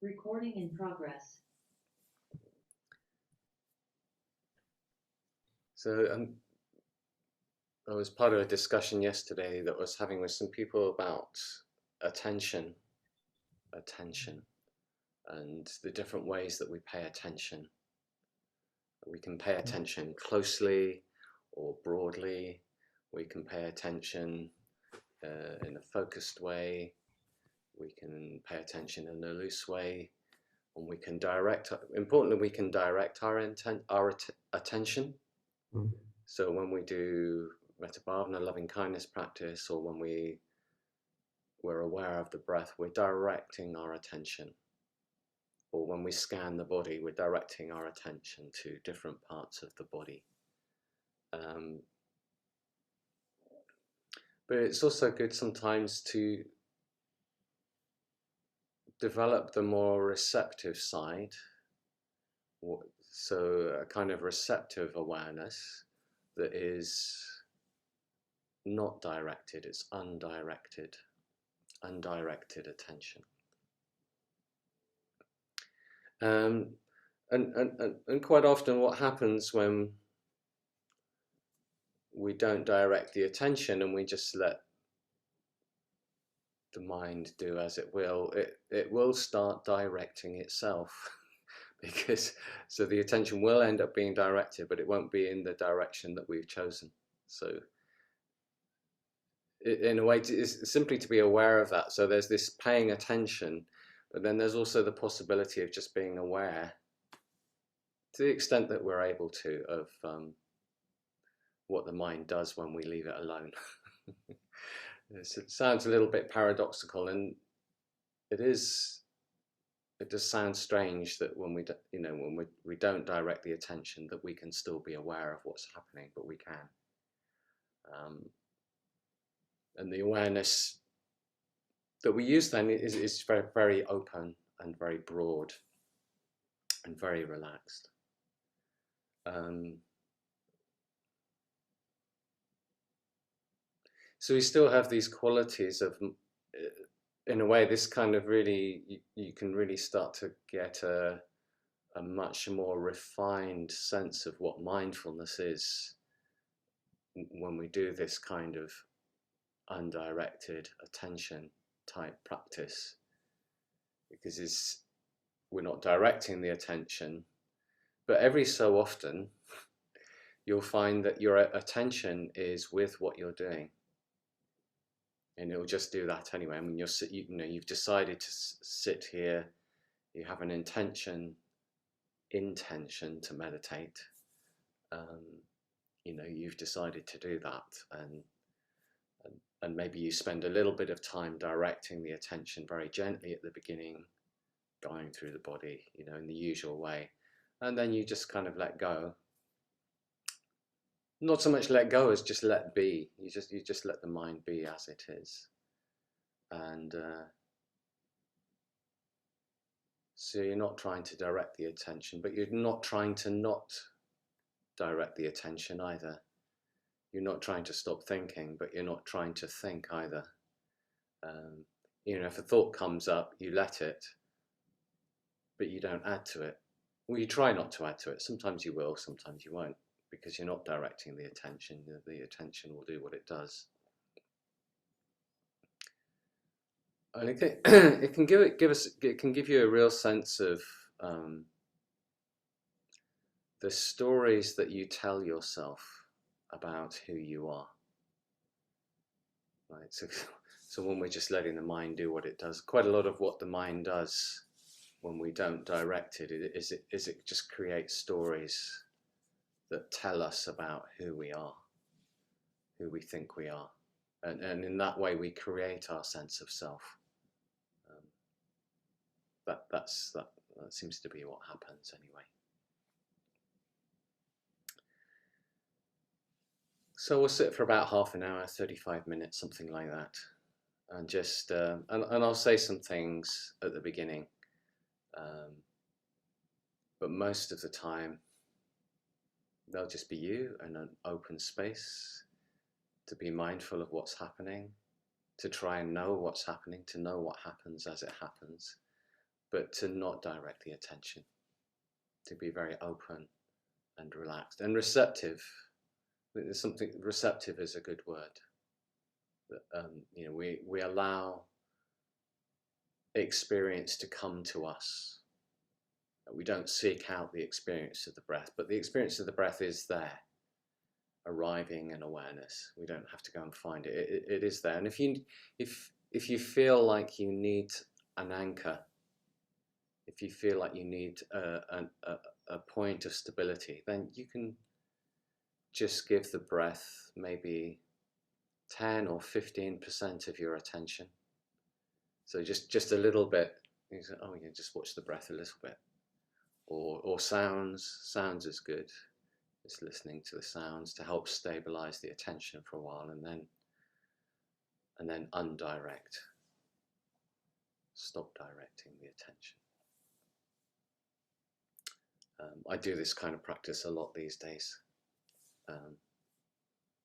Recording in progress. So I was part of a discussion yesterday that I was having with some people about attention, and the different ways that we pay attention. We can pay attention closely or broadly. We can pay attention in a focused way. We can pay attention in a loose way, and we can direct. Importantly, we can direct our attention. Mm. So when we do metta bhavana, loving kindness practice, or when we're aware of the breath, we're directing our attention. Or when we scan the body, we're directing our attention to different parts of the body. But it's also good sometimes to develop the more receptive side. So a kind of receptive awareness that is not directed, it's undirected attention. And quite often what happens when we don't direct the attention and we just let the mind do as it will start directing itself. Because so the attention will end up being directed, but it won't be in the direction that we've chosen. So in a way, it's simply to be aware of that. So there's this paying attention, but then there's also the possibility of just being aware, to the extent that we're able to, of what the mind does when we leave it alone. It sounds a little bit paradoxical, and it is. It does sound strange that when we don't direct the attention, that we can still be aware of what's happening, but we can. And the awareness that we use then is very, very open and very broad and very relaxed. So we still have these qualities of, in a way, this kind of really, you can really start to get a much more refined sense of what mindfulness is when we do this kind of undirected attention type practice, because we're not directing the attention, but every so often you'll find that your attention is with what you're doing, and it'll just do that anyway. I mean, you've decided to sit here, you have an intention to meditate. You've decided to do that, and maybe you spend a little bit of time directing the attention very gently at the beginning, going through the body, in the usual way, and then you just kind of let go. Not so much let go as just let be. You just let the mind be as it is, and so you're not trying to direct the attention, but you're not trying to not direct the attention either. You're not trying to stop thinking, but you're not trying to think either. If a thought comes up, you let it, but you don't add to it. Well, you try not to add to it. Sometimes you will, sometimes you won't, because you're not directing the attention. The attention will do what it does. And it can give you a real sense of the stories that you tell yourself about who you are. Right. So when we're just letting the mind do what it does, quite a lot of what the mind does when we don't direct it is it just creates stories that tell us about who we are, who we think we are, and in that way we create our sense of self. That seems to be what happens anyway. So we'll sit for about half an hour, 35 minutes, something like that, and just and I'll say some things at the beginning, but most of the time they'll just be you and an open space to be mindful of what's happening, to try and know what's happening, to know what happens as it happens, but to not direct the attention, to be very open and relaxed and receptive. There's something, receptive is a good word. We allow experience to come to us. We don't seek out the experience of the breath, but the experience of the breath is there, arriving in awareness. We don't have to go and find it. It is there. And if you feel like you need an anchor, if you feel like you need a point of stability, then you can just give the breath maybe 10 or 15% of your attention. So just a little bit. You say, oh, you just watch the breath a little bit. Or sounds. Sounds is good. Just listening to the sounds to help stabilize the attention for a while, and then undirect. Stop directing the attention. I do this kind of practice a lot these days.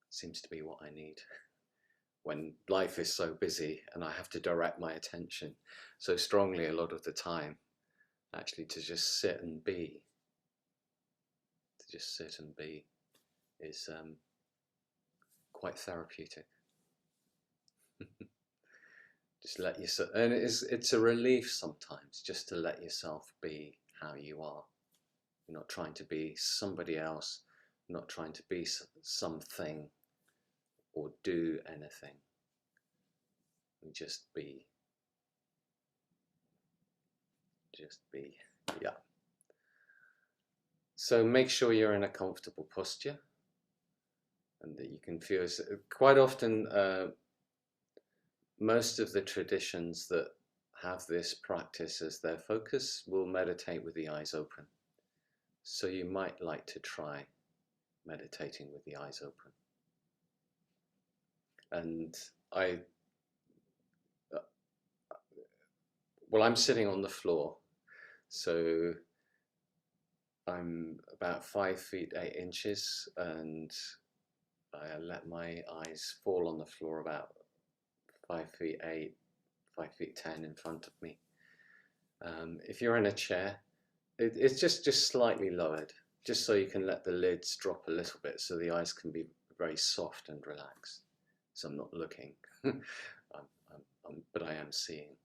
Seems to be what I need when life is so busy and I have to direct my attention so strongly a lot of the time. Actually, to just sit and be. To just sit and be is quite therapeutic. Just let yourself, and it's a relief sometimes just to let yourself be how you are. You're not trying to be somebody else, not trying to be something or do anything. And just be. Just be, yeah. So make sure you're in a comfortable posture and that you can feel. Quite often, most of the traditions that have this practice as their focus will meditate with the eyes open. So you might like to try meditating with the eyes open. And I'm sitting on the floor, so I'm about 5 feet 8 inches, and I let my eyes fall on the floor about 5 feet 8, 5 feet 10 in front of me. If you're in a chair, it's just slightly lowered, just so you can let the lids drop a little bit, so the eyes can be very soft and relaxed. So I'm not looking, but I am seeing.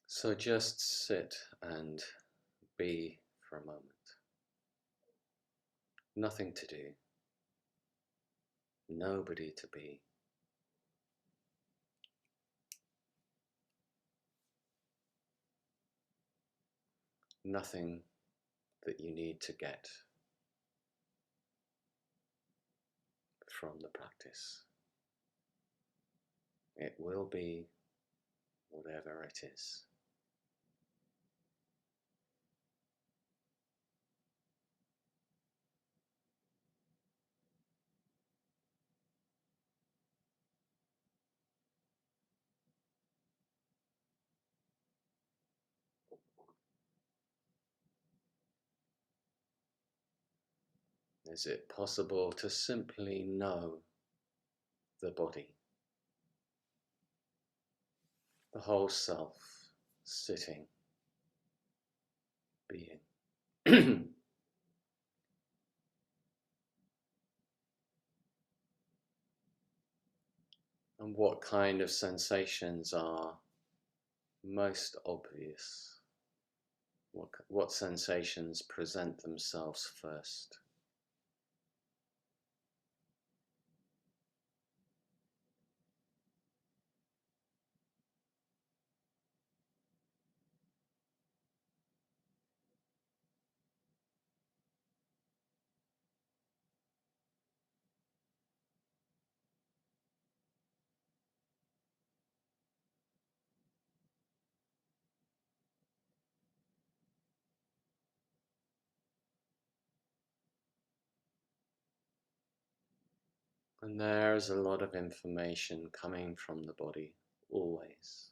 So just sit and be for a moment. Nothing to do. Nobody to be. Nothing that you need to get from the practice. It will be whatever it is. Is it possible to simply know the body, the whole self, sitting, being? And what kind of sensations are most obvious? What sensations present themselves first? And there's a lot of information coming from the body, always.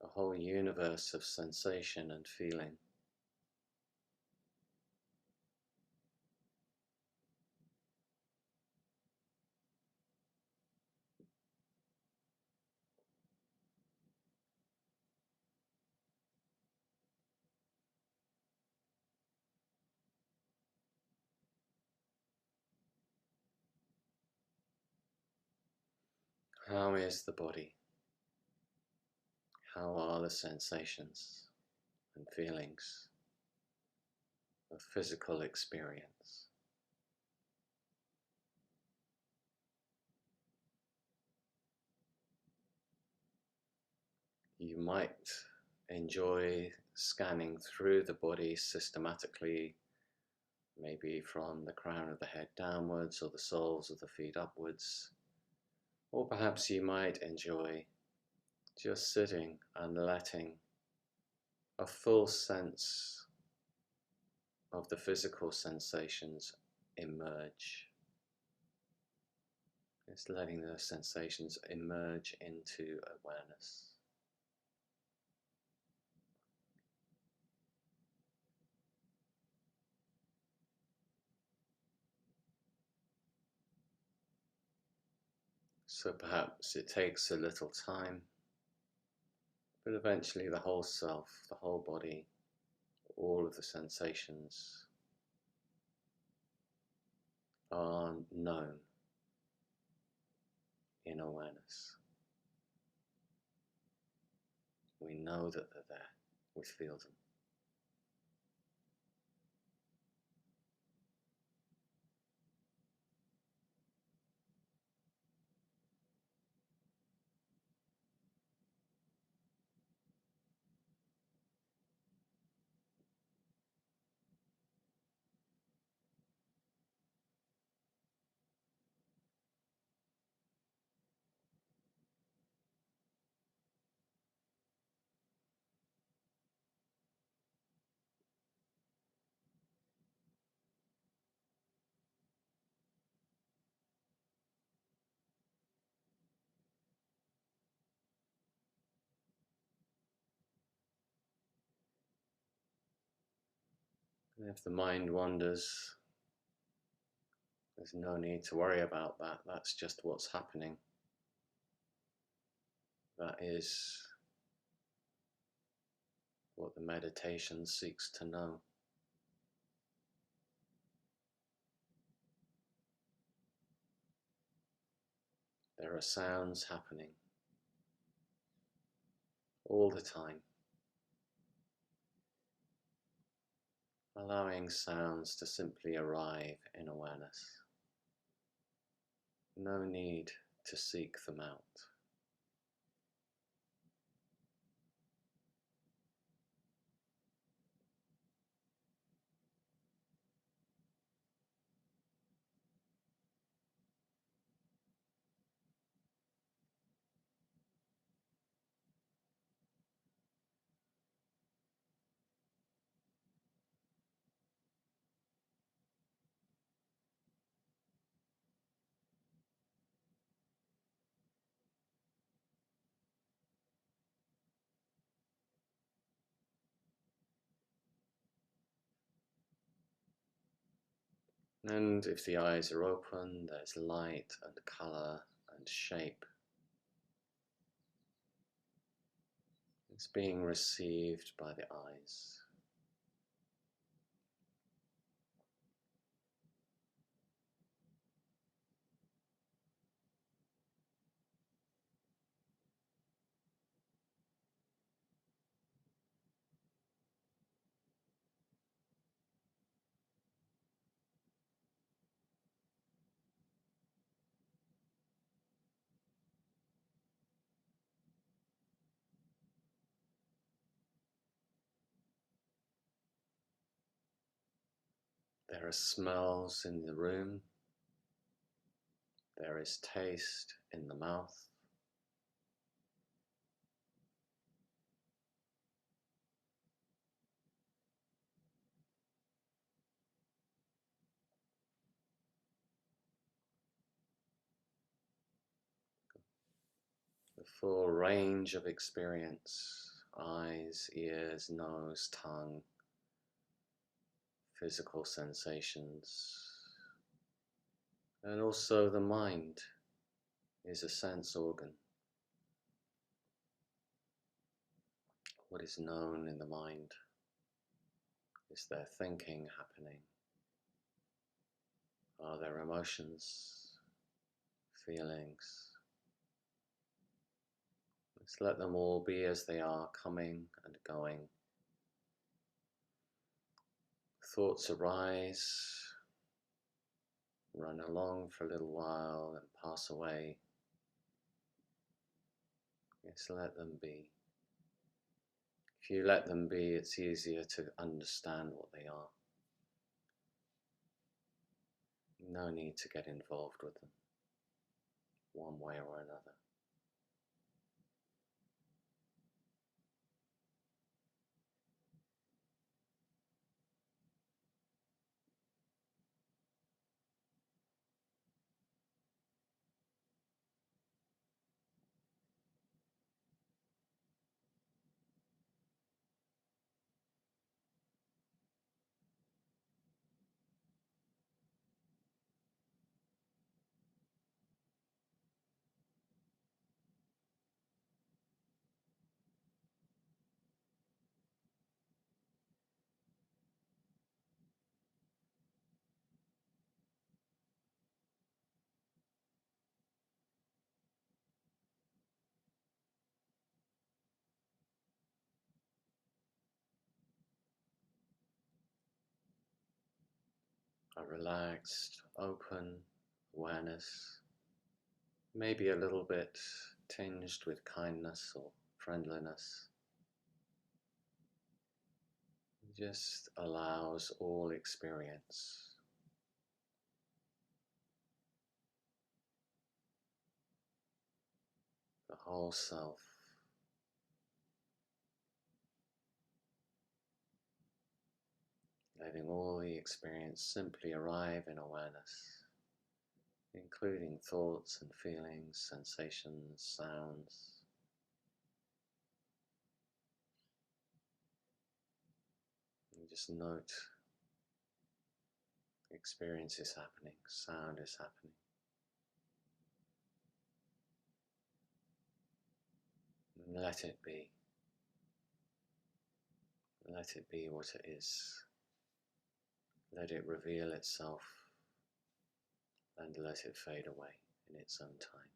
A whole universe of sensation and feeling. How is the body? How are the sensations and feelings of physical experience? You might enjoy scanning through the body systematically, maybe from the crown of the head downwards or the soles of the feet upwards, or perhaps you might enjoy just sitting and letting a full sense of the physical sensations emerge. It's letting the sensations emerge into awareness. So perhaps it takes a little time, but eventually the whole self, the whole body, all of the sensations are known in awareness. We know that they're there. We feel them. And if the mind wanders, there's no need to worry about that. That's just what's happening. That is what the meditation seeks to know. There are sounds happening all the time, allowing sounds to simply arrive in awareness. No need to seek them out. And if the eyes are open, there's light and color and shape. It's being received by the eyes. There are smells in the room. There is taste in the mouth. The full range of experience, eyes, ears, nose, tongue, physical sensations, and also the mind is a sense organ. What is known in the mind? Is there thinking happening? Are there emotions, feelings? Just let them all be as they are, coming and going. Thoughts arise, run along for a little while and pass away. Just let them be. If you let them be, it's easier to understand what they are. No need to get involved with them, one way or another. A relaxed, open awareness, maybe a little bit tinged with kindness or friendliness, just allows all experience, the whole self, letting all the experience simply arrive in awareness, including thoughts and feelings, sensations, sounds. And just note experience is happening, sound is happening. And let it be. Let it be what it is. Let it reveal itself and let it fade away in its own time.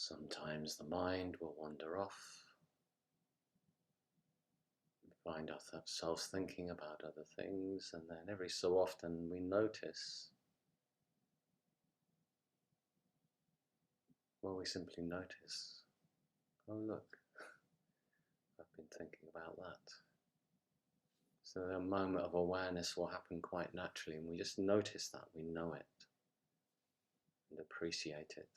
Sometimes the mind will wander off, find ourselves thinking about other things, and then every so often we notice, well, we simply notice, oh look, I've been thinking about that. So a moment of awareness will happen quite naturally, and we just notice that, we know it, and appreciate it.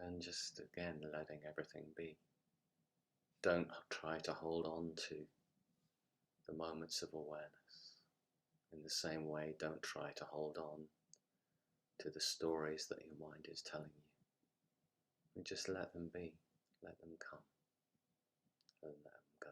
And just again, letting everything be. Don't try to hold on to the moments of awareness. In the same way, don't try to hold on to the stories that your mind is telling you. And just let them be, let them come, and let them go.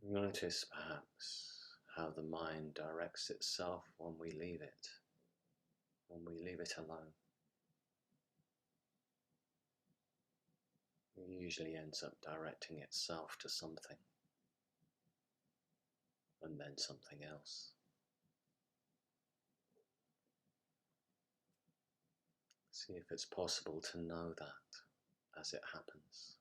Notice perhaps how the mind directs itself when we leave it alone. It usually ends up directing itself to something, and then something else. See if it's possible to know that as it happens.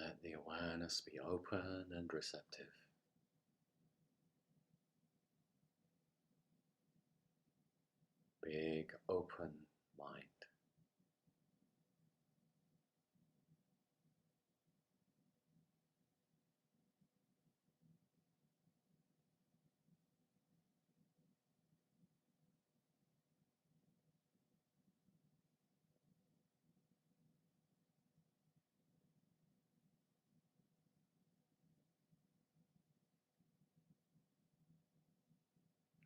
Let the awareness be open and receptive. Big open mind.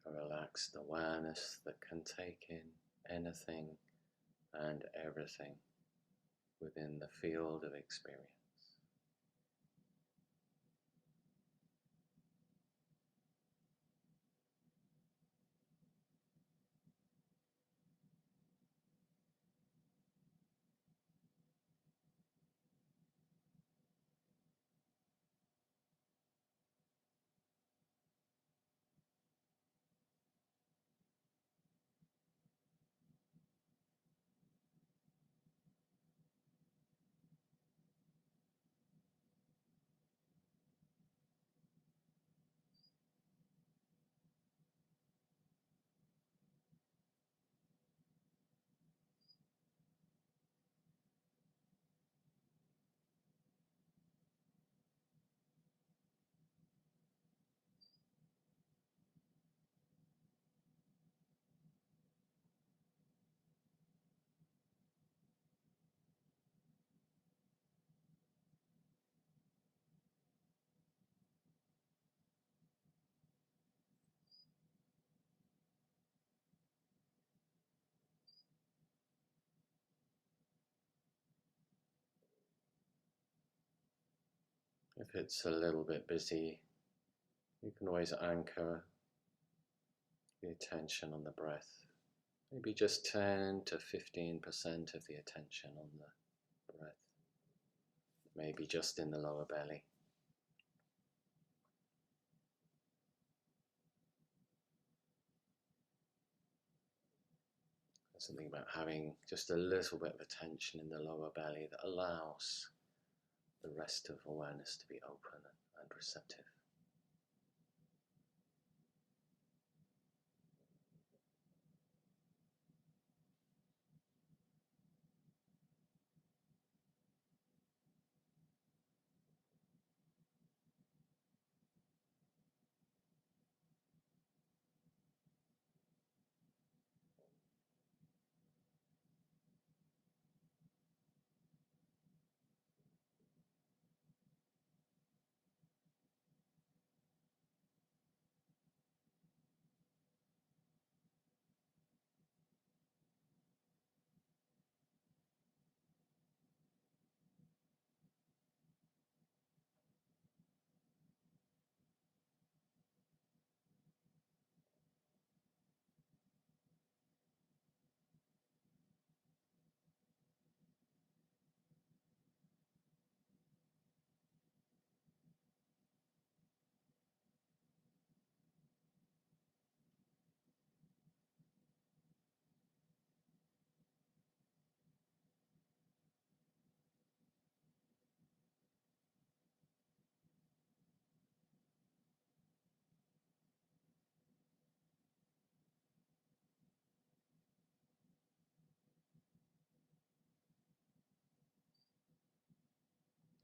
A relaxed awareness that can take in anything and everything within the field of experience. If it's a little bit busy, you can always anchor the attention on the breath. Maybe just 10 to 15% of the attention on the breath. Maybe just in the lower belly. There's something about having just a little bit of attention in the lower belly that allows the rest of awareness to be open and receptive.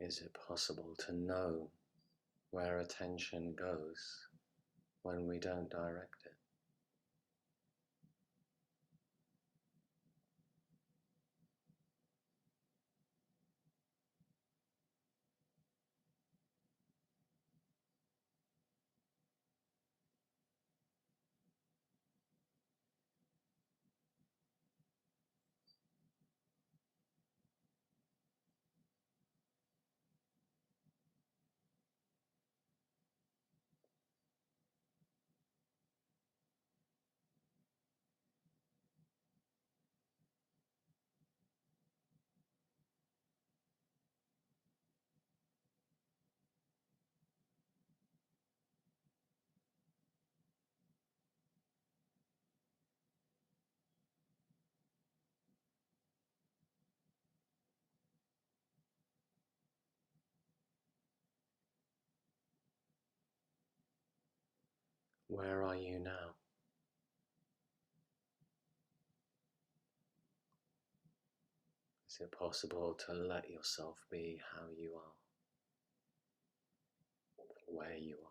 Is it possible to know where attention goes when we don't direct it? Where are you now? Is it possible to let yourself be how you are, where you are?